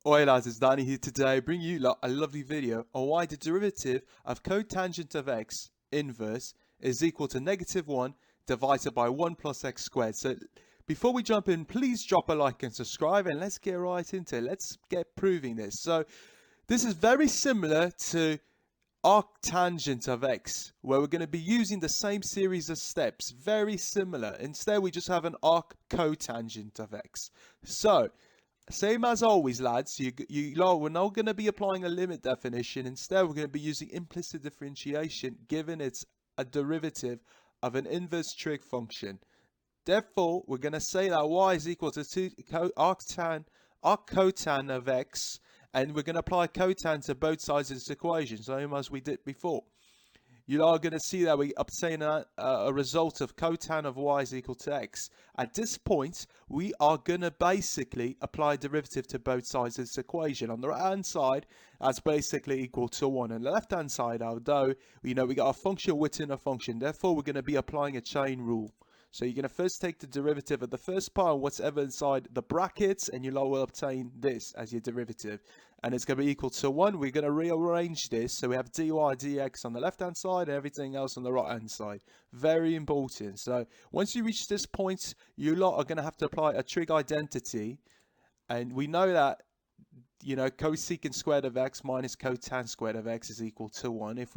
Oi lads, it's Danny here today, bringing you a lovely video on why the derivative of cotangent of x inverse is equal to -1 divided by 1 plus x squared. So before we jump in, please drop a like and subscribe, and let's get right into it. Let's get proving this. So this is very similar to arctangent of x, where we're going to be using the same series of steps. Very similar. Instead, we just have an arccotangent of x. So same as always, lads, we're not going to be applying a limit definition. Instead, we're going to be using implicit differentiation, given it's a derivative of an inverse trig function. Therefore, we're going to say that y is equal to arctan of x, and we're going to apply cotan to both sides of this equation, same as we did before. You are going to see that we obtain a result of cotan of y is equal to x. At this point, we are going to basically apply derivative to both sides of this equation. On the right hand side, that's basically equal to 1. On the left hand side, although we got a function within a function, therefore we're going to be applying a chain rule. So you're going to first take the derivative of the first part, whatever inside the brackets, and you will obtain this as your derivative. And it's going to be equal to 1. We're going to rearrange this. So we have dy dx on the left-hand side and everything else on the right-hand side. Very important. So once you reach this point, you lot are going to have to apply a trig identity. And we know that cosecant squared of x minus cotan squared of x is equal to 1. If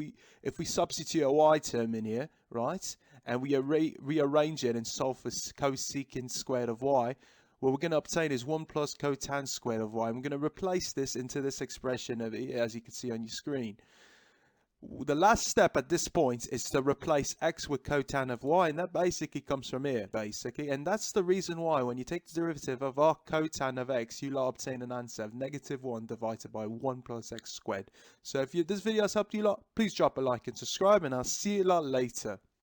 we substitute a y term in here, right, and we rearrange it and solve for cosecant squared of y, what we're going to obtain is 1 plus cotan squared of y. I'm going to replace this into this expression of it, as you can see on your screen. The last step at this point is to replace x with cotan of y, and that basically comes from here, and that's the reason why when you take the derivative of our cotan of x, you lot obtain an answer of -1 divided by 1 plus x squared. So if this video has helped you lot, please drop a like and subscribe, and I'll see you lot later.